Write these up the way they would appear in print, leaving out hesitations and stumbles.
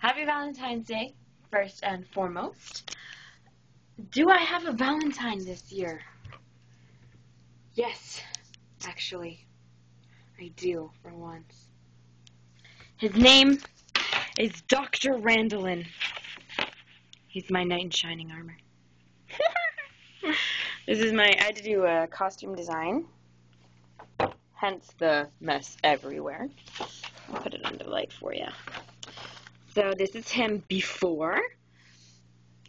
Happy Valentine's Day, first and foremost. Do I have a Valentine this year? Yes, actually, I do, for once. His name is Dr. Randolin. He's my knight in shining armor. I had to do a costume design, hence the mess everywhere. I'll put it under light for you. So this is him before,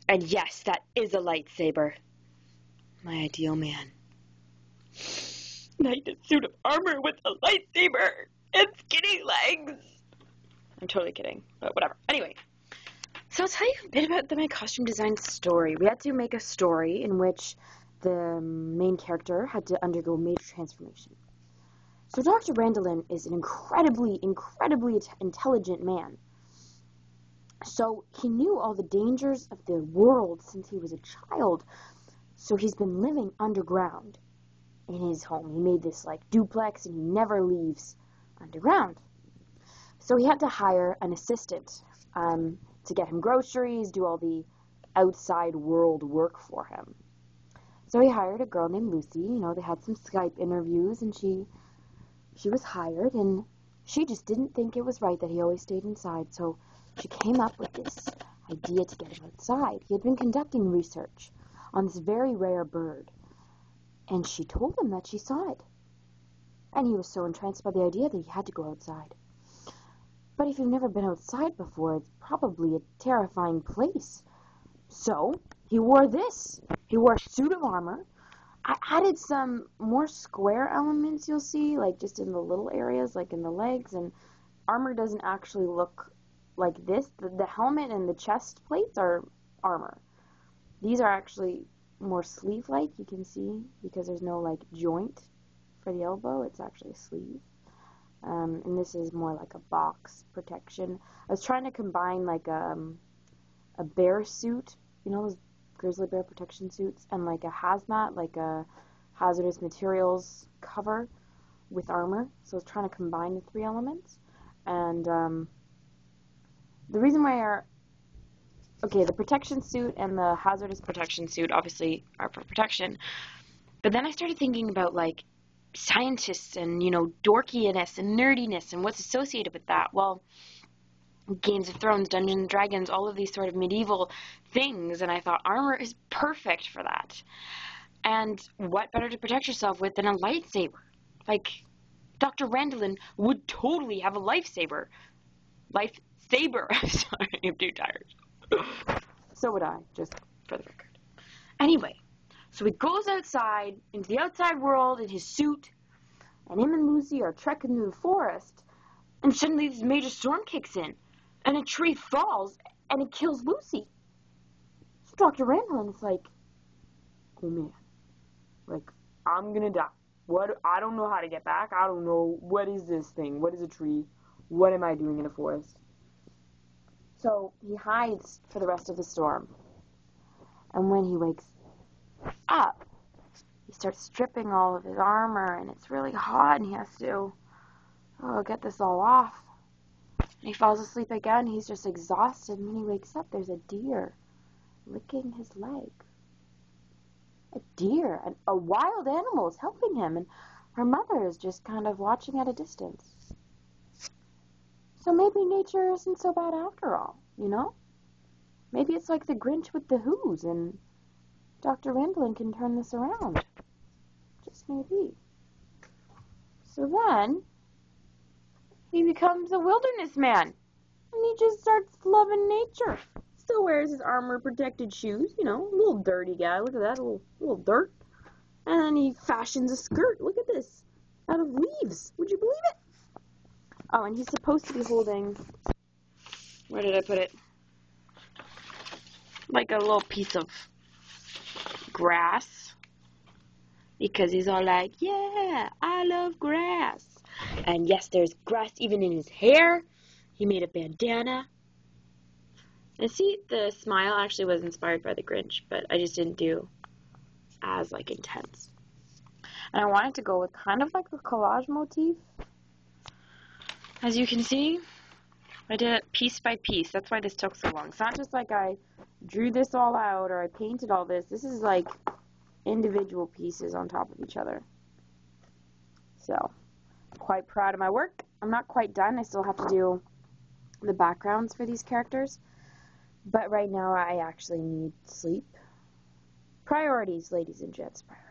and yes, that is a lightsaber. My ideal man. Knight in suit of armor with a lightsaber and skinny legs. I'm totally kidding, but whatever. Anyway, so I'll tell you a bit about my costume design story. We had to make a story in which the main character had to undergo major transformation. So Dr. Randolin is an incredibly intelligent man. So he knew all the dangers of the world since he was a child. So he's been living underground in his home. He made this duplex and he never leaves underground. So he had to hire an assistant to get him groceries, do all the outside world work for him. So he hired a girl named Lucy. They had some Skype interviews and she was hired, and she just didn't think it was right that he always stayed inside. So she came up with this idea to get him outside. He had been conducting research on this very rare bird, and she told him that she saw it. And he was so entranced by the idea that he had to go outside. But if you've never been outside before, it's probably a terrifying place. So he wore this. He wore a suit of armor. I added some more square elements, you'll see, just in the little areas, like in the legs, and armor doesn't actually look like this. The helmet and the chest plates are armor. These are actually more sleeve-like, you can see, because there's no, joint for the elbow. It's actually a sleeve. And this is more like a box protection. I was trying to combine, a bear suit, those grizzly bear protection suits, and, a hazmat, a hazardous materials cover with armor. So I was trying to combine the three elements. And, the reason why the protection suit and the hazardous protection suit obviously are for protection. But then I started thinking about, scientists and, dorkiness and nerdiness and what's associated with that. Well, Games of Thrones, Dungeons and Dragons, all of these sort of medieval things, and I thought armor is perfect for that. And what better to protect yourself with than a lightsaber? Dr. Randolin would totally have a lightsaber. Lightsaber. Sorry, I'm too tired. So would I, just for the record. Anyway, so he goes outside, into the outside world in his suit, and him and Lucy are trekking through the forest, and suddenly this major storm kicks in, and a tree falls, and it kills Lucy. So Dr. Randolin is like, oh man, I'm gonna die. I don't know how to get back. I don't know, what is this thing? What is a tree? What am I doing in a forest? So he hides for the rest of the storm. And when he wakes up, he starts stripping all of his armor, and it's really hot, and he has to get this all off. And he falls asleep again. He's just exhausted. And when he wakes up, there's a deer licking his leg. A deer, a wild animal, is helping him, and her mother is just kind of watching at a distance. So maybe nature isn't so bad after all, Maybe it's like the Grinch with the Who's, and Dr. Randolin can turn this around. Just maybe. So then, he becomes a wilderness man, and he just starts loving nature. Still wears his armor-protected shoes, a little dirty guy. Look at that, a little dirt. And then he fashions a skirt. Look at this, out of leaves. Would you believe it? Oh, and he's supposed to be holding, where did I put it? A little piece of grass. Because he's all like, yeah, I love grass. And yes, there's grass even in his hair. He made a bandana. And see, the smile actually was inspired by the Grinch, but I just didn't do as intense. And I wanted to go with kind of a collage motif. As you can see, I did it piece by piece. That's why this took so long. It's not just like I drew this all out or I painted all this. This is like individual pieces on top of each other. So, quite proud of my work. I'm not quite done. I still have to do the backgrounds for these characters. But right now I actually need sleep. Priorities, ladies and gents, priorities.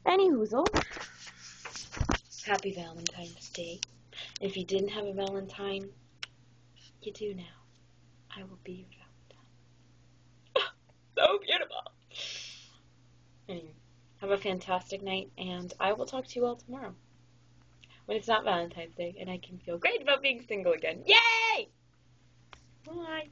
Anyhoozle. Happy Valentine's Day. If you didn't have a Valentine, you do now. I will be your Valentine. So beautiful. Anyway, have a fantastic night, and I will talk to you all tomorrow. When it's not Valentine's Day, and I can feel great about being single again. Yay! Bye.